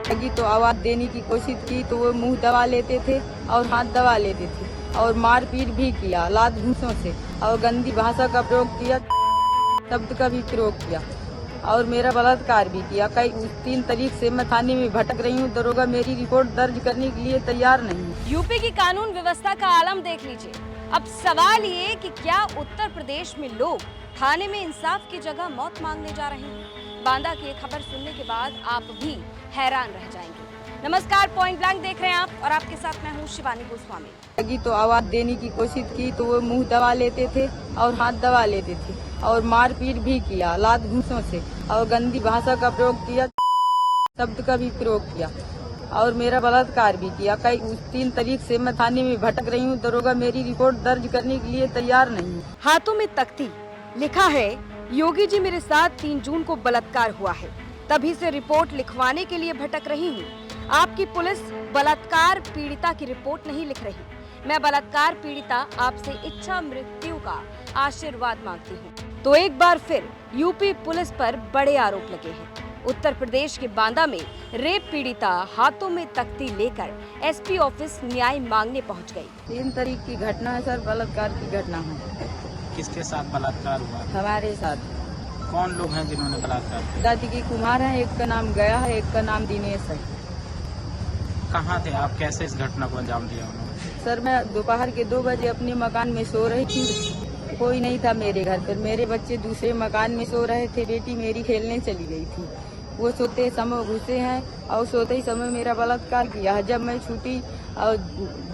लगी तो आवाज देने की कोशिश की तो वो मुंह दबा लेते थे और हाथ दबा लेते थे और मारपीट भी किया लात घूंसों से और गंदी भाषा का प्रयोग किया, शब्द का भी प्रयोग किया और मेरा बलात्कार भी किया। कई 3 तारीख से मैं थाने में भटक रही हूँ। दरोगा मेरी रिपोर्ट दर्ज करने के लिए तैयार नहीं। यूपी की कानून व्यवस्था का आलम देख लीजिए। अब सवाल ये कि क्या उत्तर प्रदेश में लोग थाने में इंसाफ की जगह मौत मांगने जा रहे हैं? बांदा की खबर सुनने के बाद आप भी हैरान रह जाएंगे। नमस्कार, पॉइंट ब्लैंक देख रहे हैं आप और आपके साथ मैं हूँ शिवानी गोस्वामी। लगी तो आवाज देने की कोशिश की तो वो मुंह दबा लेते थे और हाथ दबा लेते थे और मारपीट भी किया लात घूंसों से और गंदी भाषा का प्रयोग किया, शब्द का भी प्रयोग किया और मेरा बलात्कार भी किया। कई 3 तारीख से मैं थाने में भटक रही हूँ। दरोगा मेरी रिपोर्ट दर्ज करने के लिए तैयार नहीं। हाथों में तख्ती, लिखा है योगी जी मेरे साथ 3 जून को बलात्कार हुआ है, तभी से रिपोर्ट लिखवाने के लिए भटक रही हूँ। आपकी पुलिस बलात्कार पीड़िता की रिपोर्ट नहीं लिख रही। मैं बलात्कार पीड़िता आपसे इच्छा मृत्यु का आशीर्वाद मांगती हूँ। तो एक बार फिर यूपी पुलिस पर बड़े आरोप लगे हैं। उत्तर प्रदेश के बांदा में रेप पीड़िता हाथों में तख्ती लेकर एसपी ऑफिस न्याय मांगने पहुंच गई। 3 तारीख की घटना है सर, बलात्कार की घटना है। किसके साथ बलात्कार हुआ? हमारे साथ। कौन लोग हैं जिन्होंने बलात्कार किया? दादी की कुमार है, एक का नाम गया है, एक का नाम दिनेश है। कहाँ थे आप? कैसे इस घटना को अंजाम दिया उन्होंने? सर मैं दोपहर के 2 बजे अपने मकान में सो रही थी। कोई नहीं था मेरे घर पर। मेरे बच्चे दूसरे मकान में सो रहे थे। बेटी मेरी खेलने चली गई थी। वो सोते समय घुसे हैं और सोते ही समय मेरा बलात्कार किया है। जब मैं छूटी और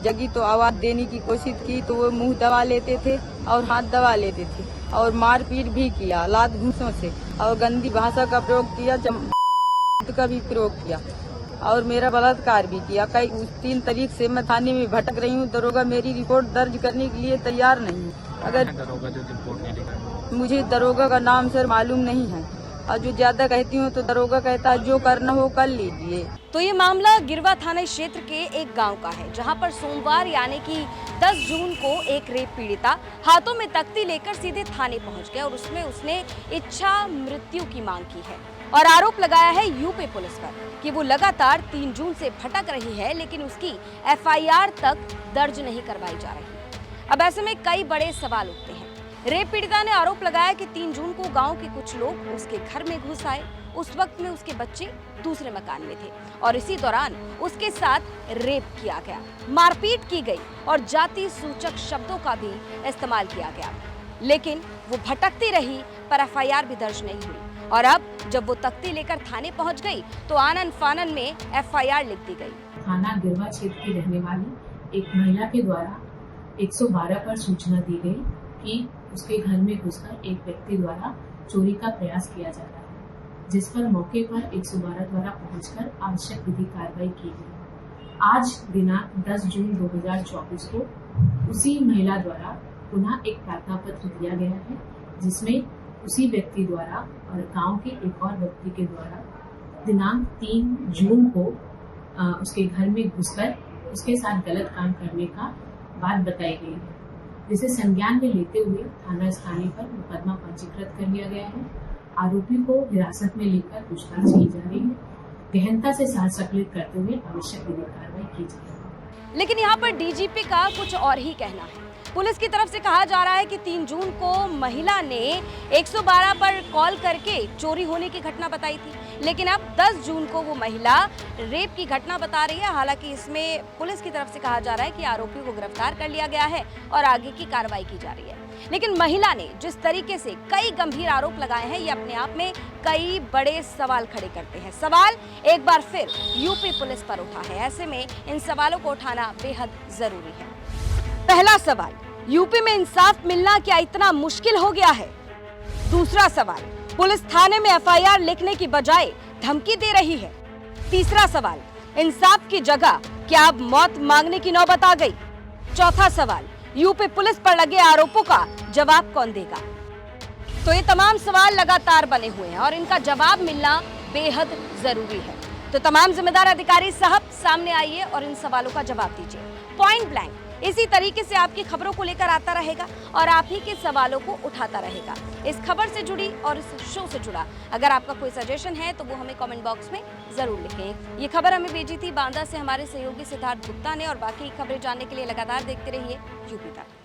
जगी तो आवाज देने की कोशिश की तो वो मुंह दबा लेते थे और हाथ दबा लेते थे और मारपीट भी किया लात घूंसों से और गंदी भाषा का प्रयोग किया, शब्द का भी प्रयोग किया और मेरा बलात्कार भी किया। कई 3 तारीख से मैं थाने में भटक रही हूँ। दरोगा मेरी रिपोर्ट दर्ज करने के लिए तैयार नहीं। अगर दरोगा जो रिपोर्ट नहीं लिखा? मुझे दरोगा का नाम सर मालूम नहीं है और जो ज्यादा कहती हूँ तो दरोगा कहता है जो करना हो कर लीजिए। तो ये मामला गिरवा थाना क्षेत्र के एक गांव का है, जहां पर सोमवार यानी कि 10 जून को एक रेप पीड़िता हाथों में तख्ती लेकर सीधे थाने पहुंच गया और उसमें उसने इच्छा मृत्यु की मांग की है और आरोप लगाया है यूपी पुलिस पर कि वो लगातार 3 जून से भटक रही है, लेकिन उसकी एफआईआर तक दर्ज नहीं करवाई जा रही। अब ऐसे में कई बड़े सवाल उठते हैं। रेप पीड़िता ने आरोप लगाया कि 3 जून को गांव के कुछ लोग उसके घर में घुस आए। उस वक्त में उसके बच्चे दूसरे मकान में थे और इसी दौरान उसके साथ रेप किया गया, मारपीट की गई और जाति सूचक शब्दों का भी इस्तेमाल किया गया। लेकिन वो भटकती रही पर एफआईआर भी दर्ज नहीं हुई और अब जब वो तख्ती लेकर थाने पहुंच गई तो आनन फानन में एफआईआर लिख दी गई। थाना गिरवा क्षेत्र की रहने वाली एक महिला के द्वारा 112 पर सूचना दी गई कि उसके घर में घुसकर एक व्यक्ति द्वारा चोरी का प्रयास किया जा रहा है, जिस पर मौके पर 112 द्वारा पहुंचकर आवश्यक विधिक कार्रवाई की गई। आज दिनांक 10 जून 2024 को उसी महिला द्वारा पुनः एक प्रार्थना पत्र दिया गया है, जिसमें उसी व्यक्ति द्वारा और गांव के एक और व्यक्ति के द्वारा दिनांक 3 जून को उसके घर में घुसकर उसके साथ गलत काम करने का बात बताई गई है, जिसे संज्ञान में लेते हुए थाना स्थानीय पर मुकदमा पंजीकृत कर लिया गया है। आरोपी को हिरासत में लेकर पूछताछ की जा रही है। गहनता से साथ संकलित करते हुए आवश्यक विधिक कार्रवाई की जाएगी। लेकिन यहाँ पर डीजीपी का कुछ और ही कहना है। पुलिस की तरफ से कहा जा रहा है कि 3 जून को महिला ने 112 पर कॉल करके चोरी होने की घटना बताई थी, लेकिन अब 10 जून को वो महिला रेप की घटना बता रही है। हालांकि इसमें पुलिस की तरफ से कहा जा रहा है कि आरोपी को गिरफ्तार कर लिया गया है और आगे की कार्रवाई की जा रही है। लेकिन महिला ने जिस तरीके से कई गंभीर आरोप लगाए हैं, ये अपने आप में कई बड़े सवाल खड़े करते हैं। सवाल एक बार फिर यूपी पुलिस पर उठा है। ऐसे में इन सवालों को उठाना बेहद जरूरी है। पहला सवाल, यूपी में इंसाफ मिलना क्या इतना मुश्किल हो गया है? दूसरा सवाल, पुलिस थाने में एफआईआर लिखने की बजाय धमकी दे रही है। तीसरा सवाल, इंसाफ की जगह क्या अब मौत मांगने की नौबत आ गई? चौथा सवाल, यूपी पुलिस पर लगे आरोपों का जवाब कौन देगा? तो ये तमाम सवाल लगातार बने हुए हैं और इनका जवाब मिलना बेहद जरूरी है। तो तमाम जिम्मेदार अधिकारी साहब सामने आइए और इन सवालों का जवाब दीजिए। पॉइंट ब्लैंक इसी तरीके से आपकी खबरों को लेकर आता रहेगा और आप ही के सवालों को उठाता रहेगा। इस खबर से जुड़ी और इस शो से जुड़ा अगर आपका कोई सजेशन है तो वो हमें कमेंट बॉक्स में जरूर लिखें। ये खबर हमें भेजी थी बांदा से हमारे सहयोगी सिद्धार्थ गुप्ता ने और बाकी खबरें जानने के लिए लगातार देखते रहिए यूपी तक।